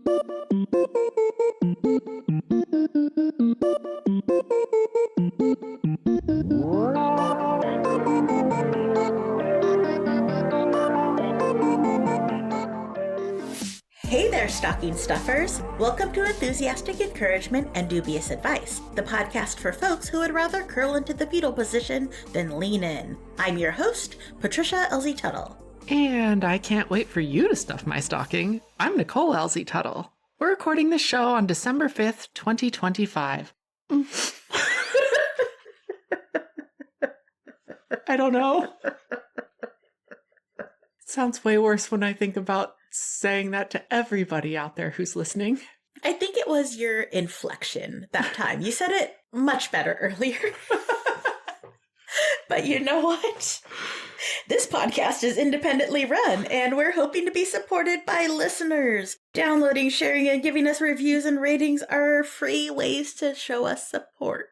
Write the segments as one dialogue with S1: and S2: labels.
S1: Hey there, stocking stuffers! Welcome to Enthusiastic Encouragement and Dubious Advice, the podcast for folks who would rather curl into the fetal position than lean in. I'm your host, Patricia Elsie Tuttle.
S2: And I can't wait for you to stuff my stocking. I'm Nicole Elsie Tuttle. We're recording this show on December 5th, 2025. I don't know. It sounds way worse when I think about saying that to everybody out there who's listening.
S1: I think it was your inflection that time. You said it much better earlier. But you know what? This podcast is independently run, and we're hoping to be supported by listeners. Downloading, sharing, and giving us reviews and ratings are free ways to show us support.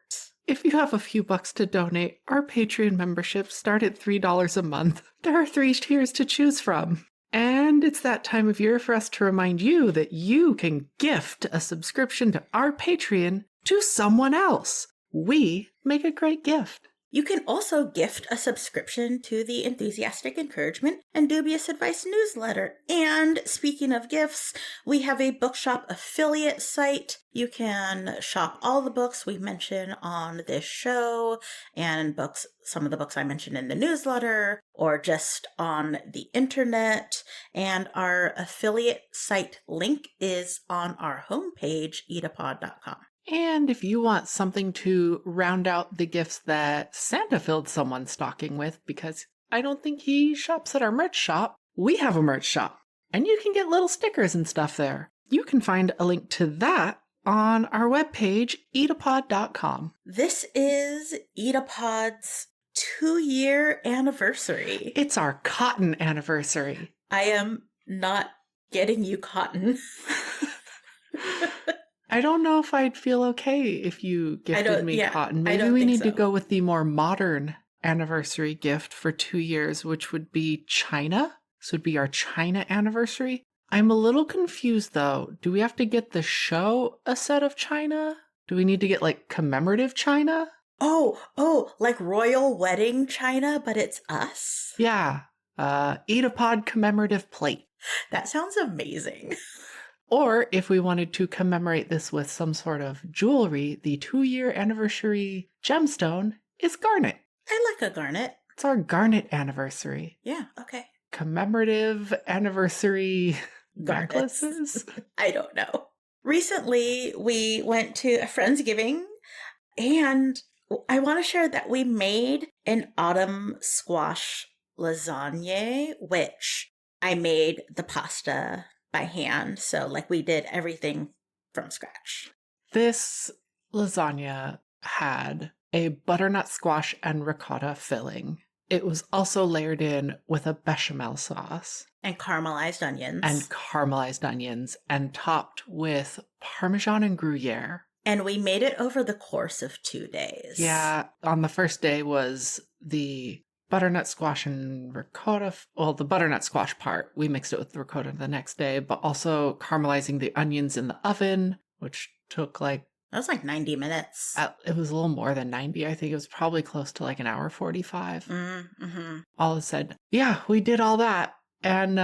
S2: If you have a few bucks to donate, our Patreon memberships start at $3 a month. There are 3 tiers to choose from. And it's that time of year for us to remind you that you can gift a subscription to our Patreon to someone else. We make a great gift.
S1: You can also gift a subscription to the Enthusiastic Encouragement and Dubious Advice newsletter. And speaking of gifts, we have a bookshop affiliate site. You can shop all the books we mention on this show and some of the books I mentioned in the newsletter or just on the internet. And our affiliate site link is on our homepage, EEDApod.com.
S2: And if you want something to round out the gifts that Santa filled someone's stocking with, because I don't think he shops at our merch shop, we have a merch shop. And you can get little stickers and stuff there. You can find a link to that on our webpage, EEDApod.com.
S1: This is EEDApod's 2-year anniversary.
S2: It's our cotton anniversary.
S1: I am not getting you cotton.
S2: I don't know if I'd feel okay if you gifted me cotton. Maybe we need to go with the more modern anniversary gift for 2 years, which would be China. This would be our China anniversary. I'm a little confused, though. Do we have to get the show a set of China? Do we need to get, like, commemorative China?
S1: Oh, like royal wedding China, but it's us?
S2: Yeah. EEDApod commemorative plate.
S1: That sounds amazing.
S2: Or if we wanted to commemorate this with some sort of jewelry, the 2-year anniversary gemstone is garnet.
S1: I like a garnet.
S2: It's our garnet anniversary.
S1: Yeah, okay.
S2: Commemorative anniversary
S1: Garnets.
S2: necklaces?
S1: I don't know. Recently, we went to a Friendsgiving, and I want to share that we made an autumn squash lasagna, which I made the pasta by hand. So like we did everything from scratch.
S2: This lasagna had a butternut squash and ricotta filling. It was also layered in with a bechamel sauce.
S1: And caramelized onions.
S2: And topped with Parmesan and Gruyere.
S1: And we made it over the course of 2 days.
S2: Yeah. On the first day was the butternut squash and ricotta. Well, the butternut squash part, we mixed it with the ricotta the next day, but also caramelizing the onions in the oven, which took that
S1: was like 90 minutes.
S2: It was a little more than 90. I think it was probably close to like an hour 45.
S1: Mm-hmm.
S2: All said, yeah, we did all that. And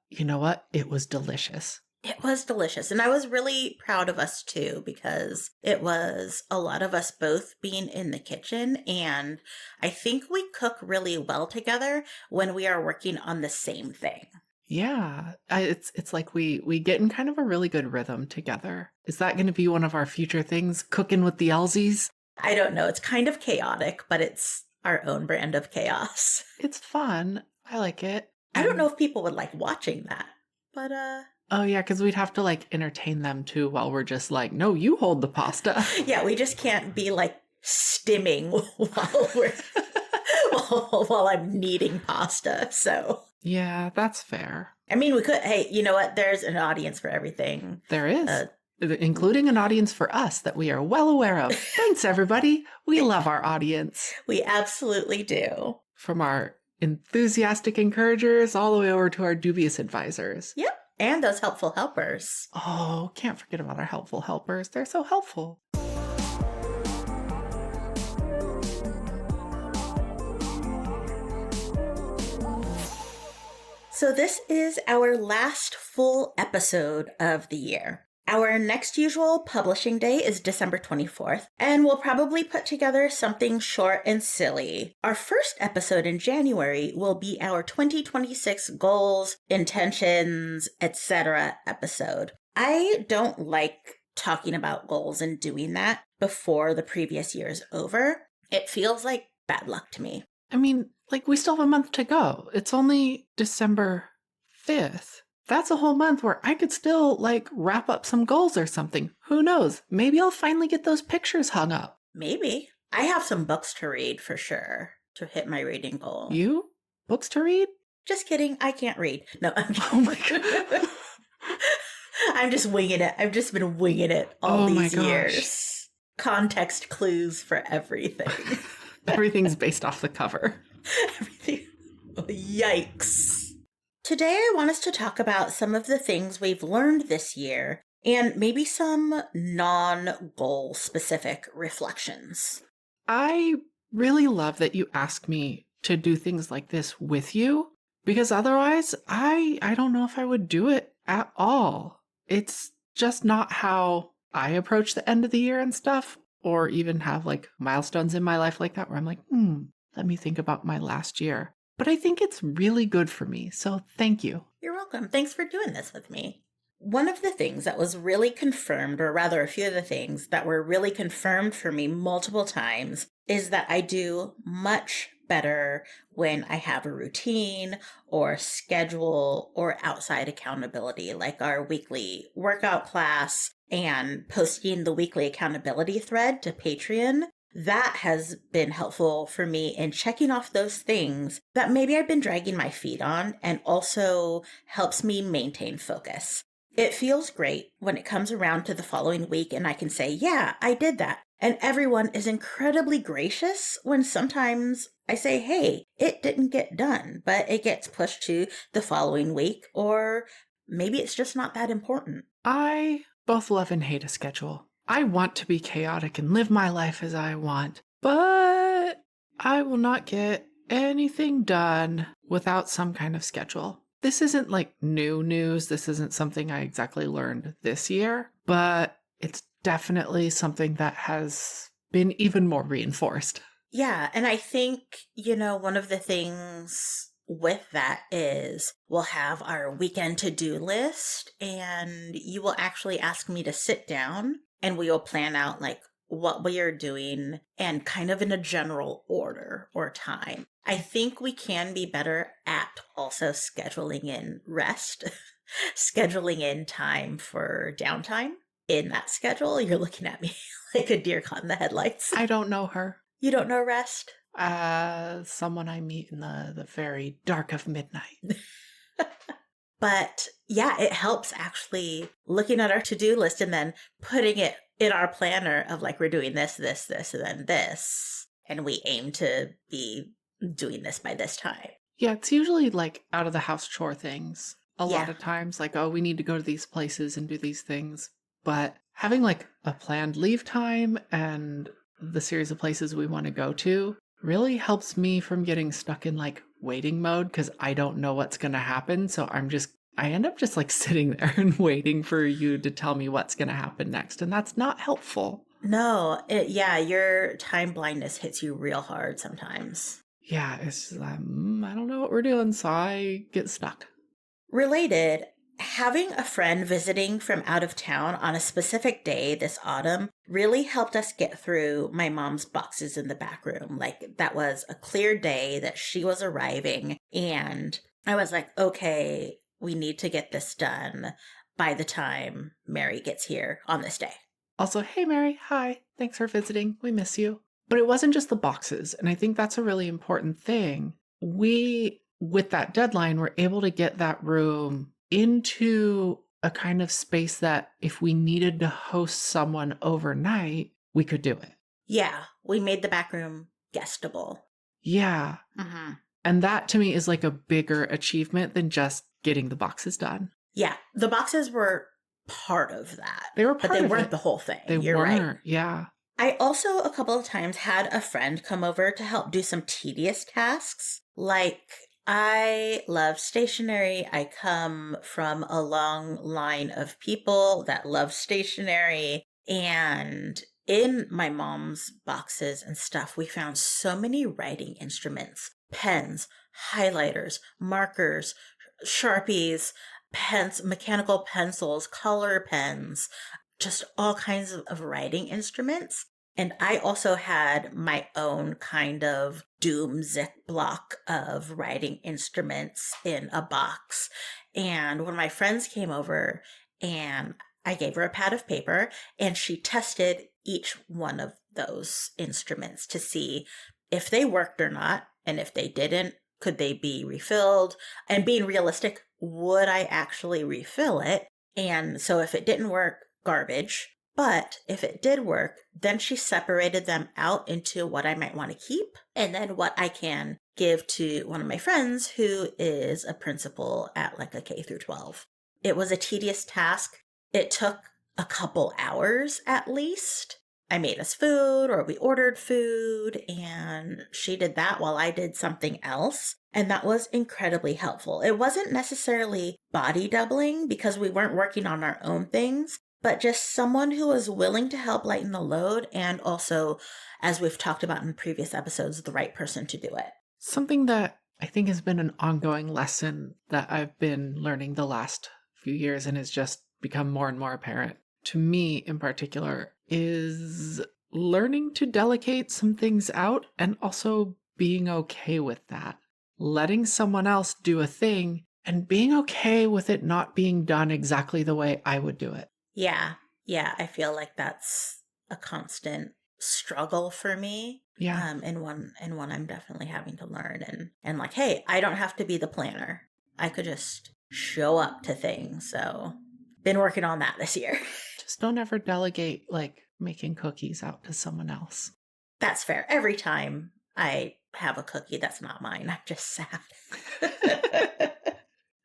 S2: you know what? It was delicious.
S1: It was delicious. And I was really proud of us too, because it was a lot of us both being in the kitchen. And I think we cook really well together when we are working on the same thing.
S2: Yeah, it's like we get in kind of a really good rhythm together. Is that going to be one of our future things? Cooking with the Elsies?
S1: I don't know. It's kind of chaotic, but it's our own brand of chaos.
S2: It's fun. I like it.
S1: I don't know if people would like watching that, but
S2: Oh, yeah, because we'd have to, like, entertain them, too, while we're just like, no, you hold the pasta.
S1: Yeah, we just can't be, like, stimming while I'm kneading pasta, so.
S2: Yeah, that's fair.
S1: I mean, we could, hey, you know what? There's an audience for everything.
S2: There is. Including an audience for us that we are well aware of. Thanks, everybody. We love our audience.
S1: We absolutely do.
S2: From our enthusiastic encouragers all the way over to our dubious advisors.
S1: Yep. And those helpful helpers.
S2: Oh, can't forget about our helpful helpers. They're so helpful.
S1: So this is our last full episode of the year. Our next usual publishing day is December 24th, and we'll probably put together something short and silly. Our first episode in January will be our 2026 goals, intentions, etc. episode. I don't like talking about goals and doing that before the previous year is over. It feels like bad luck to me.
S2: I mean, like, we still have a month to go. It's only December 5th. That's a whole month where I could still, like, wrap up some goals or something. Who knows? Maybe I'll finally get those pictures hung up.
S1: Maybe. I have some books to read for sure to hit my reading goal.
S2: You? Books to read?
S1: Just kidding. I can't read. No, I'm kidding.
S2: Oh my God.
S1: I'm just winging it. I've just been winging it all these years. Context clues for everything.
S2: Everything's based off the cover.
S1: Everything. Yikes. Today, I want us to talk about some of the things we've learned this year and maybe some non-goal specific reflections.
S2: I really love that you ask me to do things like this with you, because otherwise I don't know if I would do it at all. It's just not how I approach the end of the year and stuff, or even have like milestones in my life like that where I'm like, let me think about my last year. But I think it's really good for me, so thank you.
S1: You're welcome. Thanks for doing this with me. One of the things that was really confirmed, or rather a few of the things that were really confirmed for me multiple times, is that I do much better when I have a routine or schedule or outside accountability, like our weekly workout class and posting the weekly accountability thread to Patreon. That has been helpful for me in checking off those things that maybe I've been dragging my feet on, and also helps me maintain focus. It feels great when it comes around to the following week and I can say, yeah, I did that. And everyone is incredibly gracious when sometimes I say, hey, it didn't get done, but it gets pushed to the following week, or maybe it's just not that important.
S2: I both love and hate a schedule. I want to be chaotic and live my life as I want, but I will not get anything done without some kind of schedule. This isn't like new news. This isn't something I exactly learned this year, but it's definitely something that has been even more reinforced.
S1: Yeah, and I think, one of the things with that is we'll have our weekend to-do list, and you will actually ask me to sit down and we will plan out like what we are doing and kind of in a general order or time. I think we can be better at also scheduling in rest, scheduling in time for downtime in that schedule. You're looking at me like a deer caught in the headlights.
S2: I don't know her.
S1: You don't know rest?
S2: Someone I meet in the very dark of midnight.
S1: But yeah, it helps actually looking at our to-do list and then putting it in our planner of like, we're doing this, and then this. And we aim to be doing this by this time.
S2: Yeah, it's usually like out of the house chore things. A lot of times, like, oh, we need to go to these places and do these things. But having like a planned leave time and the series of places we want to go to really helps me from getting stuck in like waiting mode, because I don't know what's going to happen. So I end up just like sitting there and waiting for you to tell me what's going to happen next. And that's not helpful.
S1: No, your time blindness hits you real hard sometimes.
S2: Yeah, it's, I don't know what we're doing, so I get stuck.
S1: Related, having a friend visiting from out of town on a specific day this autumn really helped us get through my mom's boxes in the back room. Like, that was a clear day that she was arriving, and I was like, okay, we need to get this done by the time Mary gets here on this day.
S2: Also, hey, Mary, hi. Thanks for visiting. We miss you. But it wasn't just the boxes, and I think that's a really important thing. We, with that deadline, were able to get that room into a kind of space that if we needed to host someone overnight, we could do it.
S1: Yeah, we made the back room guestable.
S2: Yeah.
S1: Mm-hmm.
S2: And that to me is like a bigger achievement than just getting the boxes done.
S1: Yeah, the boxes were part of that.
S2: They were part of it.
S1: But they weren't the whole thing.
S2: You're
S1: right.
S2: Yeah.
S1: I also, a couple of times, had a friend come over to help do some tedious tasks. Like, I love stationery. I come from a long line of people that love stationery. And in my mom's boxes and stuff, we found so many writing instruments, pens, highlighters, markers, Sharpies, pens, mechanical pencils, color pens, just all kinds of writing instruments. And I also had my own kind of doom Ziploc of writing instruments in a box. And when my friends came over and I gave her a pad of paper and she tested each one of those instruments to see if they worked or not. And if they didn't, could they be refilled? And being realistic, would I actually refill it? And so if it didn't work, garbage. But if it did work, then she separated them out into what I might want to keep and then what I can give to one of my friends who is a principal at like a K through 12. It was a tedious task. It took a couple hours at least. I made us food or we ordered food and she did that while I did something else. And that was incredibly helpful. It wasn't necessarily body doubling because we weren't working on our own things, but just someone who was willing to help lighten the load and also, as we've talked about in previous episodes, the right person to do it.
S2: Something that I think has been an ongoing lesson that I've been learning the last few years and has just become more and more apparent to me in particular is learning to delegate some things out and also being okay with that. Letting someone else do a thing and being okay with it not being done exactly the way I would do it.
S1: Yeah. I feel like that's a constant struggle for me.
S2: Yeah.
S1: And one I'm definitely having to learn and like, hey, I don't have to be the planner. I could just show up to things. So been working on that this year.
S2: Just don't ever delegate like making cookies out to someone else.
S1: That's fair. Every time I have a cookie that's not mine, I'm just sad.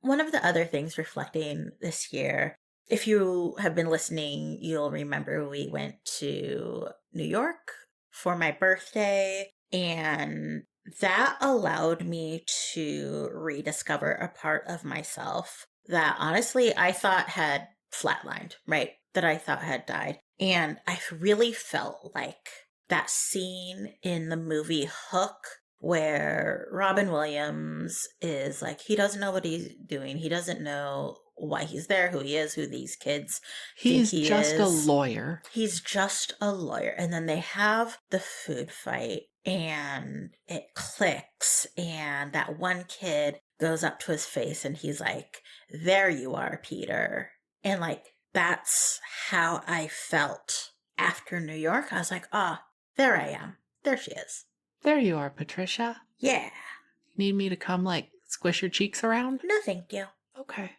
S1: One of the other things reflecting this year, if you have been listening, you'll remember we went to New York for my birthday, and that allowed me to rediscover a part of myself that honestly I thought had flatlined, right? That I thought had died. And I really felt like that scene in the movie Hook where Robin Williams is like, he doesn't know what he's doing. He doesn't know why he's there, who he is, who these kids
S2: He's
S1: think he
S2: just
S1: is.
S2: a lawyer.
S1: He's just a lawyer. And then they have the food fight and it clicks and that one kid goes up to his face and he's like, there you are, Peter. And like, that's how I felt after New York. I was like, there I am. There she is.
S2: There you are, Patricia.
S1: Yeah.
S2: Need me to come like squish your cheeks around?
S1: No, thank you.
S2: Okay.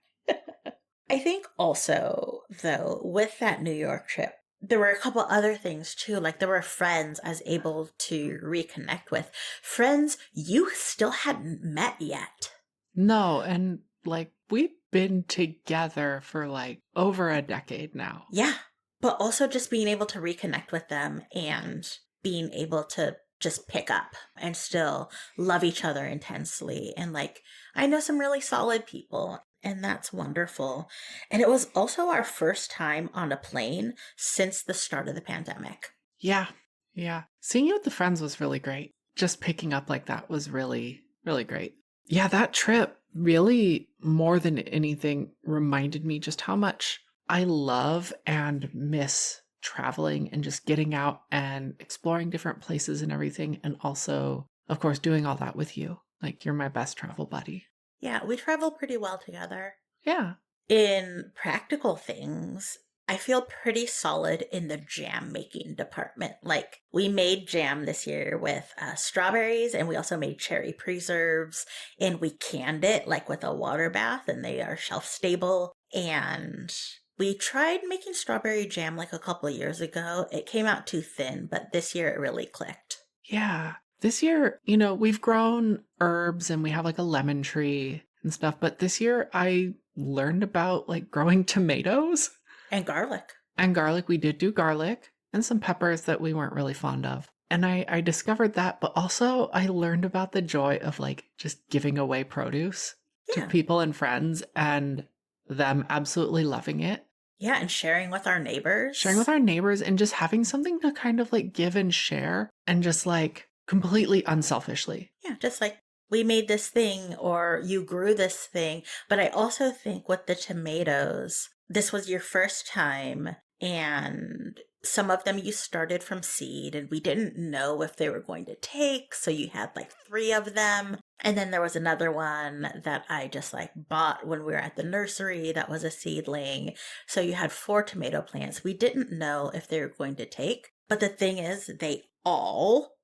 S1: I think also, though, with that New York trip, there were a couple other things too. Like there were friends I was able to reconnect with. Friends you still hadn't met yet.
S2: No, and like we've been together for like over a decade now.
S1: Yeah. But also just being able to reconnect with them and being able to just pick up and still love each other intensely. And like, I know some really solid people and that's wonderful. And it was also our first time on a plane since the start of the pandemic.
S2: Yeah. Seeing you with the friends was really great. Just picking up like that was really, really great. Yeah, that trip really more than anything reminded me just how much I love and miss traveling and just getting out and exploring different places and everything. And also, of course, doing all that with you. Like, you're my best travel buddy.
S1: Yeah, we travel pretty well together.
S2: Yeah.
S1: In practical things, I feel pretty solid in the jam making department. Like, we made jam this year with strawberries, and we also made cherry preserves, and we canned it like with a water bath, and they are shelf stable. And we tried making strawberry jam like a couple of years ago. It came out too thin, but this year it really clicked.
S2: Yeah. This year, you know, we've grown herbs and we have like a lemon tree and stuff. But this year I learned about like growing tomatoes.
S1: And garlic.
S2: And garlic. We did do garlic and some peppers that we weren't really fond of. And I discovered that, but also I learned about the joy of like just giving away produce to people and friends and them absolutely loving it.
S1: Yeah, and sharing with our neighbors.
S2: Sharing with our neighbors and just having something to kind of like give and share and just like completely unselfishly.
S1: Yeah, just like we made this thing or you grew this thing. But I also think with the tomatoes, this was your first time and some of them you started from seed and we didn't know if they were going to take. So you had like 3 of them. And then there was another one that I just like bought when we were at the nursery that was a seedling. So you had 4 tomato plants. We didn't know if they were going to take. But the thing is, they all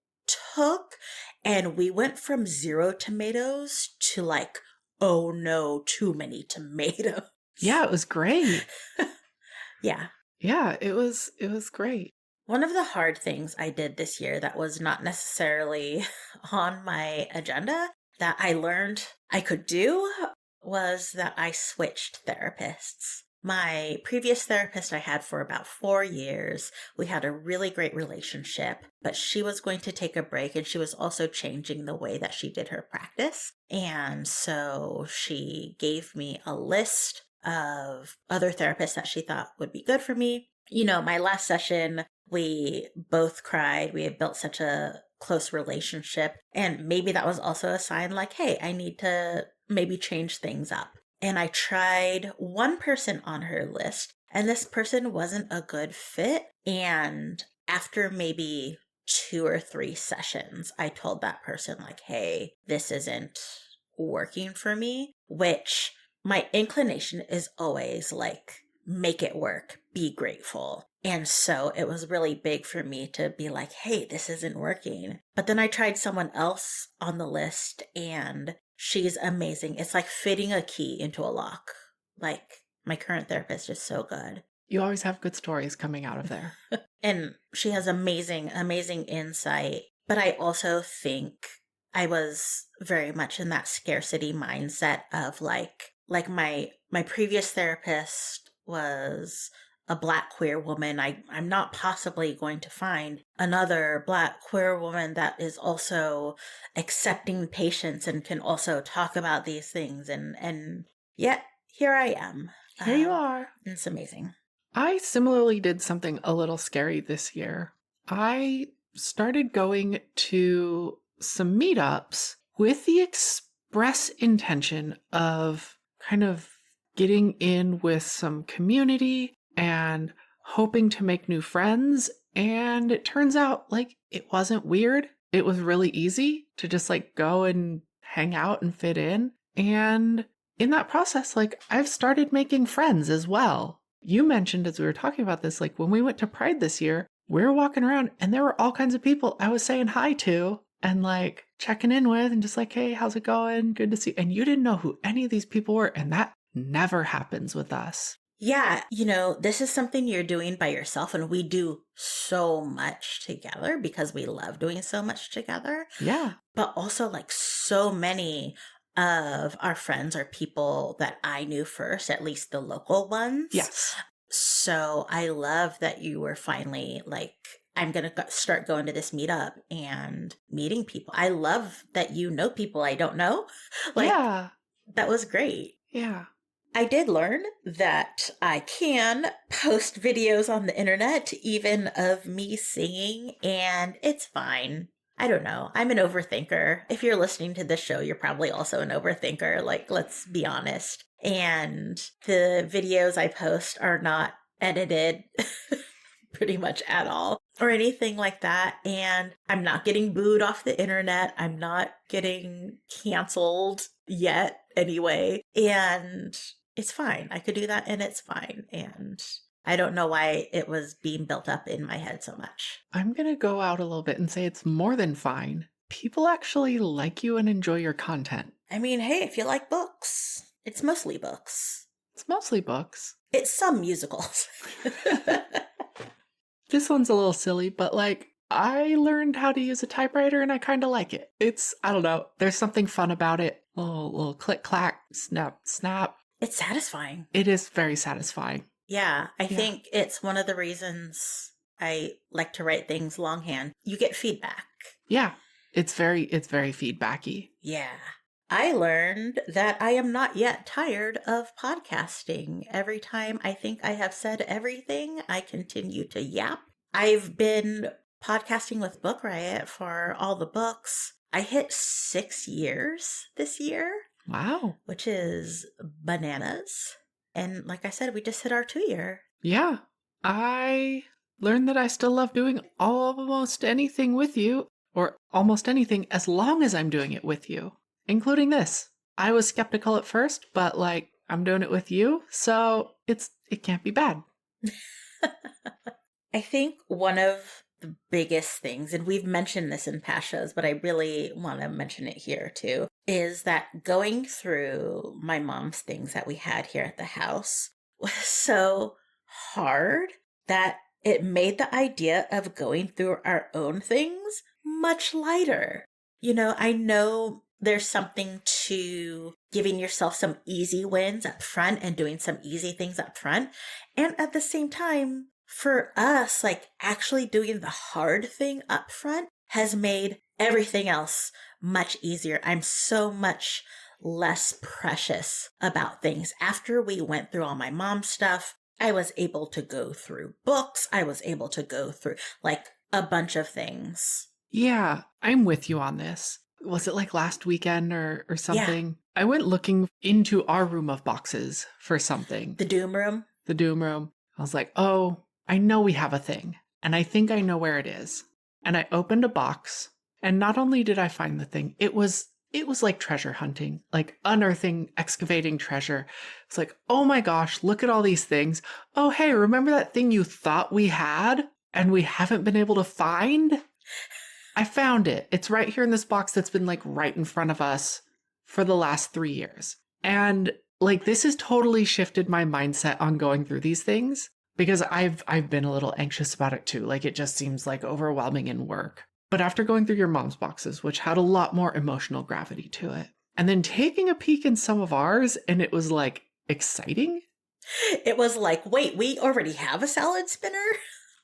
S1: took. And we went from 0 tomatoes to like, oh no, too many tomatoes.
S2: Yeah, it was great.
S1: Yeah.
S2: Yeah, it was great.
S1: One of the hard things I did this year that was not necessarily on my agenda that I learned I could do was that I switched therapists. My previous therapist I had for about 4 years, we had a really great relationship, but she was going to take a break and she was also changing the way that she did her practice. And so she gave me a list of other therapists that she thought would be good for me. You know, my last session, we both cried. We had built such a close relationship. And maybe that was also a sign like, hey, I need to maybe change things up. And I tried one person on her list, and this person wasn't a good fit. And after maybe 2 or 3 sessions, I told that person like, hey, this isn't working for me, which my inclination is always like, make it work, be grateful. And so it was really big for me to be like, hey, this isn't working. But then I tried someone else on the list and she's amazing. It's like fitting a key into a lock. Like my current therapist is so good.
S2: You always have good stories coming out of there.
S1: And she has amazing, amazing insight. But I also think I was very much in that scarcity mindset of like my previous therapist was a Black queer woman. I'm not possibly going to find another Black queer woman that is also accepting patients and can also talk about these things. And yet here I am.
S2: Here you are.
S1: It's amazing.
S2: I similarly did something a little scary this year. I started going to some meetups with the express intention of kind of getting in with some community and hoping to make new friends. And it turns out like it wasn't weird. It was really easy to just like go and hang out and fit in. And in that process, like I've started making friends as well. You mentioned as we were talking about this, like when we went to Pride this year, we were walking around and there were all kinds of people I was saying hi to and like checking in with and just like, hey, how's it going? Good to see you. And you didn't know who any of these people were. And that never happens with us.
S1: Yeah, you know, this is something you're doing by yourself, and we do so much together because we love doing so much together.
S2: Yeah.
S1: But also, like, so many of our friends are people that I knew first, at least the local ones.
S2: Yes.
S1: So I love that you were finally like, I'm going to start going to this meetup and meeting people. I love that you know people I don't know. Like, yeah. That was great.
S2: Yeah.
S1: I did learn that I can post videos on the internet, even of me singing, and it's fine. I don't know. I'm an overthinker. If you're listening to this show, you're probably also an overthinker. Like, let's be honest. And the videos I post are not edited pretty much at all or anything like that. And I'm not getting booed off the internet. I'm not getting canceled yet anyway. And it's fine. I could do that and it's fine. And I don't know why it was being built up in my head so much.
S2: I'm going to go out a little bit and say it's more than fine. People actually like you and enjoy your content.
S1: I mean, hey, if you like books, it's mostly books.
S2: It's mostly books.
S1: It's some musicals.
S2: This one's a little silly, but like I learned how to use a typewriter and I kind of like it. It's, I don't know, there's something fun about it. Little click, clack, snap, snap.
S1: It's satisfying.
S2: It is very satisfying.
S1: Yeah, I think it's one of the reasons I like to write things longhand. You get feedback.
S2: Yeah, it's very feedbacky.
S1: Yeah. I learned that I am not yet tired of podcasting. Every time I think I have said everything, I continue to yap. I've been podcasting with Book Riot for all the books. I hit 6 years this year.
S2: Wow.
S1: Which is bananas. And like I said, we just hit our 2-year.
S2: Yeah. I learned that I still love doing almost anything with you, or almost anything as long as I'm doing it with you, including this. I was skeptical at first, but like, I'm doing it with you, so it can't be bad.
S1: I think one of the biggest things, and we've mentioned this in past shows, but I really want to mention it here too, is that going through my mom's things that we had here at the house was so hard that it made the idea of going through our own things much lighter. You know, I know there's something to giving yourself some easy wins up front and doing some easy things up front. And at the same time, for us, like actually doing the hard thing up front has made everything else much easier. I'm so much less precious about things. After we went through all my mom's stuff, I was able to go through books. I was able to go through like a bunch of things.
S2: Yeah, I'm with you on this. Was it like last weekend or something? Yeah. I went looking into our room of boxes for something.
S1: The Doom Room?
S2: The Doom Room. I was like, oh, I know we have a thing, and I think I know where it is. And I opened a box, and not only did I find the thing, it was like treasure hunting, like unearthing, excavating treasure. It's like, oh my gosh, look at all these things. Oh, hey, remember that thing you thought we had and we haven't been able to find? I found it. It's right here in this box that's been like right in front of us for the last 3 years. And like, this has totally shifted my mindset on going through these things. Because I've been a little anxious about it too. Like, it just seems like overwhelming in work. But after going through your mom's boxes, which had a lot more emotional gravity to it, and then taking a peek in some of ours, and it was like exciting.
S1: It was like, wait, we already have a salad spinner?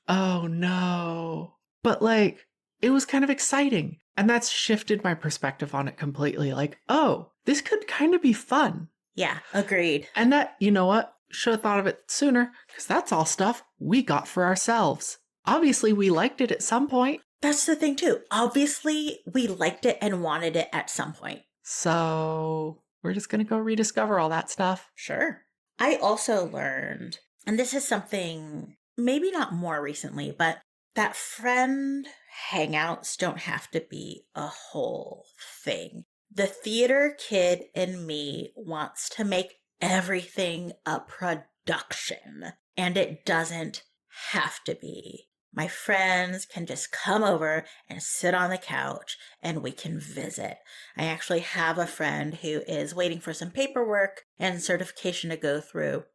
S2: Oh no. But like, it was kind of exciting. And that's shifted my perspective on it completely. Like, oh, this could kind of be fun.
S1: Yeah, agreed.
S2: And that, you know what? Should have thought of it sooner, because that's all stuff we got for ourselves. Obviously, we liked it at some point.
S1: That's the thing, too. Obviously, we liked it and wanted it at some point.
S2: So we're just going to go rediscover all that stuff.
S1: Sure. I also learned, and this is something maybe not more recently, but that friend hangouts don't have to be a whole thing. The theater kid in me wants to make everything a production, and it doesn't have to be. My friends can just come over and sit on the couch and we can visit. I actually have a friend who is waiting for some paperwork and certification to go through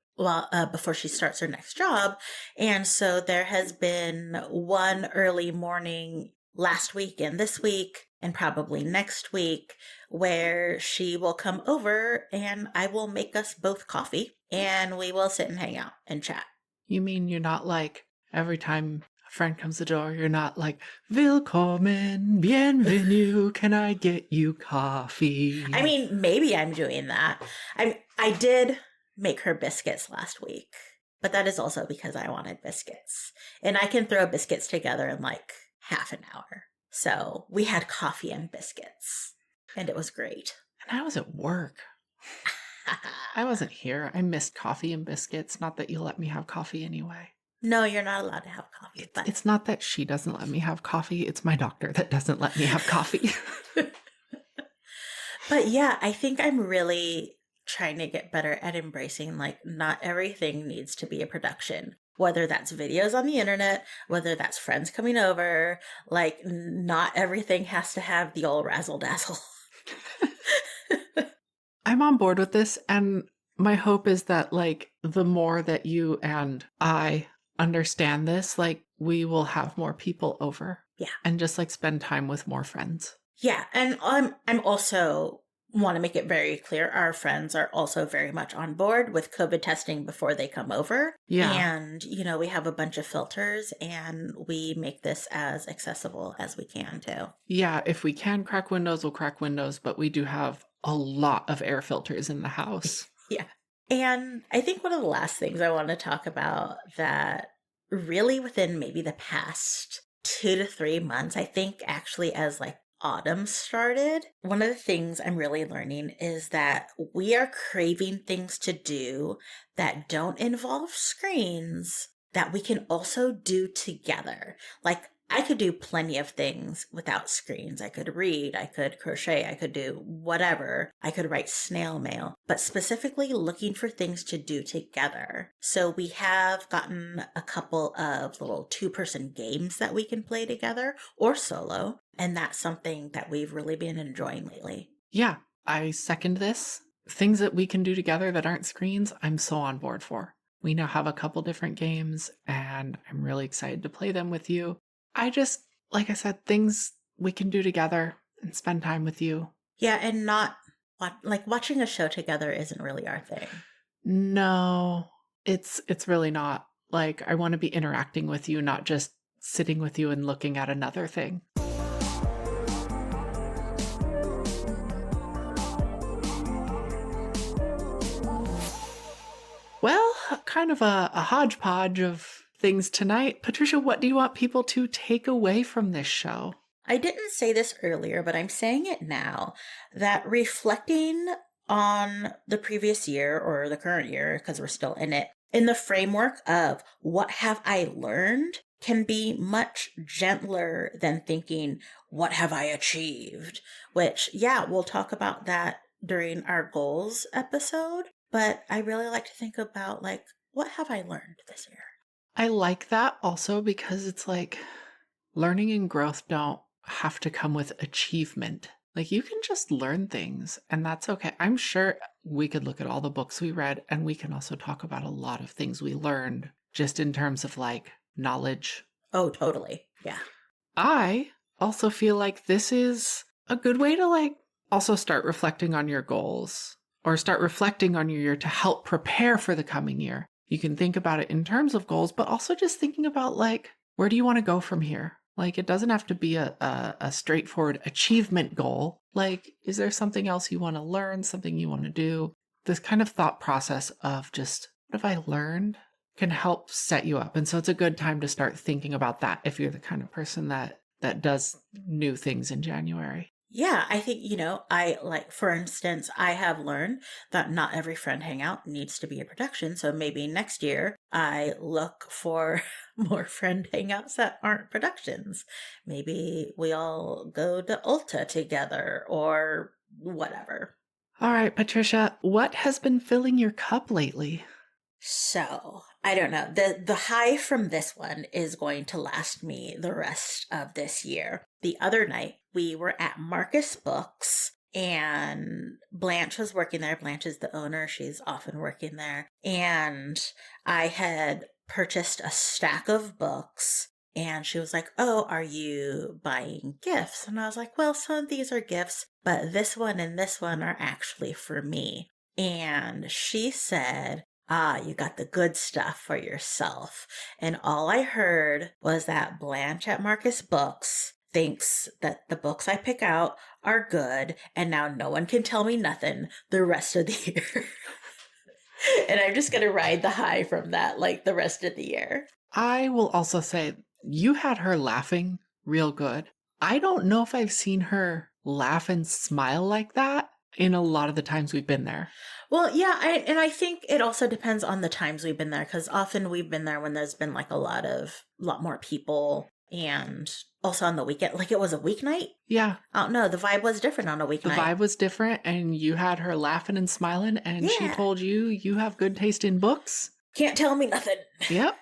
S1: before she starts her next job. And so there has been one early morning last week and this week and probably next week where she will come over and I will make us both coffee and we will sit and hang out and chat.
S2: You mean you're not like every time a friend comes to the door, you're not like, Willkommen, bienvenue, can I get you coffee?
S1: I mean, maybe I'm doing that. I did make her biscuits last week, but that is also because I wanted biscuits. And I can throw biscuits together in like half an hour. So we had coffee and biscuits, and it was great.
S2: And I was at work. I wasn't here. I missed coffee and biscuits. Not that you let me have coffee anyway.
S1: No, you're not allowed to have coffee. But
S2: it's not that she doesn't let me have coffee. It's my doctor that doesn't let me have coffee.
S1: But yeah, I think I'm really trying to get better at embracing, like, not everything needs to be a production. Whether that's videos on the internet, whether that's friends coming over, like, not everything has to have the old razzle-dazzle.
S2: I'm on board with this, and my hope is that, like, the more that you and I understand this, like, we will have more people over.
S1: Yeah.
S2: And just, like, spend time with more friends.
S1: Yeah, and I'm also want to make it very clear, our friends are also very much on board with COVID testing before they come over.
S2: Yeah.
S1: And, we have a bunch of filters and we make this as accessible as we can too.
S2: Yeah, if we can crack windows, we'll crack windows, but we do have a lot of air filters in the house.
S1: Yeah. And I think one of the last things I want to talk about that really within maybe the past 2 to 3 months, I think actually as like autumn started, one of the things I'm really learning is that we are craving things to do that don't involve screens that we can also do together. Like I could do plenty of things without screens. I could read, I could crochet, I could do whatever. I could write snail mail, but specifically looking for things to do together. So we have gotten a couple of little 2-person games that we can play together or solo. And that's something that we've really been enjoying lately.
S2: Yeah, I second this. Things that we can do together that aren't screens, I'm so on board for. We now have a couple different games and I'm really excited to play them with you. I just, like I said, things we can do together and spend time with you.
S1: Yeah, and not, like watching a show together isn't really our thing.
S2: No, it's really not. Like, I want to be interacting with you, not just sitting with you and looking at another thing. Well, kind of a hodgepodge of things tonight. Patricia, what do you want people to take away from this show?
S1: I didn't say this earlier, but I'm saying it now, that reflecting on the previous year or the current year, because we're still in it, in the framework of what have I learned can be much gentler than thinking, what have I achieved? Which, yeah, we'll talk about that during our goals episode. But I really like to think about, like, what have I learned this year?
S2: I like that also because it's like learning and growth don't have to come with achievement. Like you can just learn things and that's okay. I'm sure we could look at all the books we read and we can also talk about a lot of things we learned just in terms of like knowledge.
S1: Oh, totally. Yeah.
S2: I also feel like this is a good way to like also start reflecting on your goals. Or start reflecting on your year to help prepare for the coming year. You can think about it in terms of goals, but also just thinking about like, where do you want to go from here? Like, it doesn't have to be a straightforward achievement goal. Like, is there something else you want to learn, something you want to do? This kind of thought process of just, what have I learned, can help set you up. And so it's a good time to start thinking about that if you're the kind of person that does new things in January.
S1: Yeah, I think, for instance, I have learned that not every friend hangout needs to be a production. So maybe next year I look for more friend hangouts that aren't productions. Maybe we all go to Ulta together or whatever.
S2: All right, Patricia, what has been filling your cup lately?
S1: So, I don't know. The high from this one is going to last me the rest of this year. The other night, we were at Marcus Books, and Blanche was working there. Blanche is the owner. She's often working there. And I had purchased a stack of books, and she was like, oh, are you buying gifts? And I was like, well, some of these are gifts, but this one and this one are actually for me. And she said, you got the good stuff for yourself. And all I heard was that Blanche at Marcus Books thinks that the books I pick out are good, and now no one can tell me nothing the rest of the year. And I'm just going to ride the high from that, like the rest of the year.
S2: I will also say, you had her laughing real good. I don't know if I've seen her laugh and smile like that in a lot of the times we've been there.
S1: Well, yeah, I think it also depends on the times we've been there, because often we've been there when there's been like a lot more people, and also on the weekend, like it was a weeknight.
S2: Yeah.
S1: I don't know, the vibe was different on a weeknight.
S2: The vibe was different, and you had her laughing and smiling, and she told you have good taste in books.
S1: Can't tell me nothing.
S2: Yep.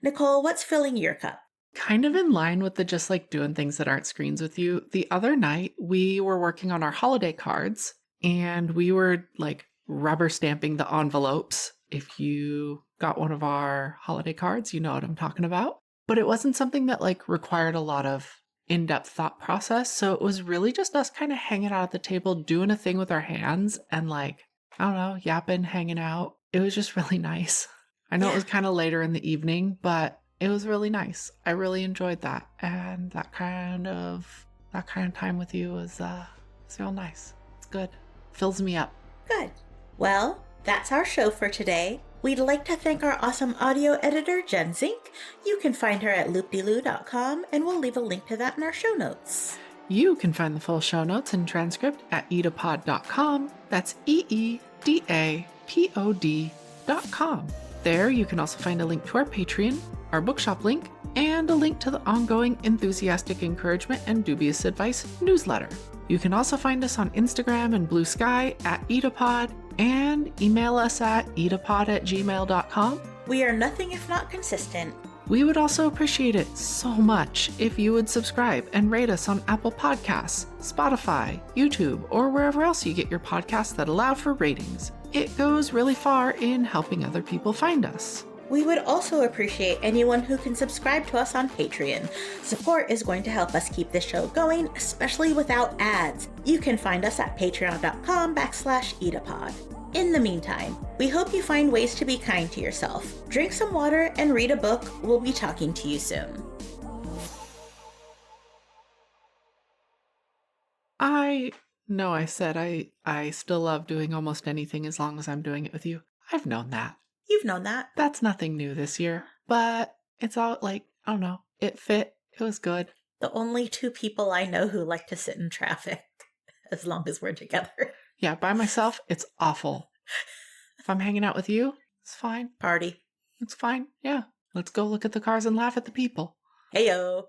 S1: Nicole, what's filling your cup?
S2: Kind of in line with the just like doing things that aren't screens with you. The other night, we were working on our holiday cards, and we were like rubber stamping the envelopes. If you got one of our holiday cards, you know what I'm talking about. But it wasn't something that like required a lot of in-depth thought process. So it was really just us kind of hanging out at the table, doing a thing with our hands and like, I don't know, yapping, hanging out. It was just really nice. I know it was kind of later in the evening, but it was really nice. I really enjoyed that. And that kind of time with you was it's real nice. It's good. Fills me up.
S1: Good. Well, that's our show for today. We'd like to thank our awesome audio editor, Jen Zink. You can find her at loopdeloo.com, and we'll leave a link to that in our show notes.
S2: You can find the full show notes and transcript at eedapod.com. That's EEDAPOD.com. There you can also find a link to our Patreon, our bookshop link, and a link to the ongoing Enthusiastic Encouragement and Dubious Advice newsletter. You can also find us on Instagram and Blue Sky at EEDAPod, and email us at eedapod@gmail.com.
S1: We are nothing if not consistent.
S2: We would also appreciate it so much if you would subscribe and rate us on Apple Podcasts, Spotify, YouTube, or wherever else you get your podcasts that allow for ratings. It goes really far in helping other people find us.
S1: We would also appreciate anyone who can subscribe to us on Patreon. Support is going to help us keep this show going, especially without ads. You can find us at patreon.com/EEDAPod. In the meantime, we hope you find ways to be kind to yourself. Drink some water and read a book. We'll be talking to you soon.
S2: I said I still love doing almost anything as long as I'm doing it with you. I've known that.
S1: You've known that.
S2: That's nothing new this year, but it's all like, I don't know, it fit. It was good.
S1: The only two people I know who like to sit in traffic as long as we're together.
S2: Yeah, by myself, it's awful. If I'm hanging out with you, it's fine.
S1: Party.
S2: It's fine. Yeah. Let's go look at the cars and laugh at the people.
S1: Heyo.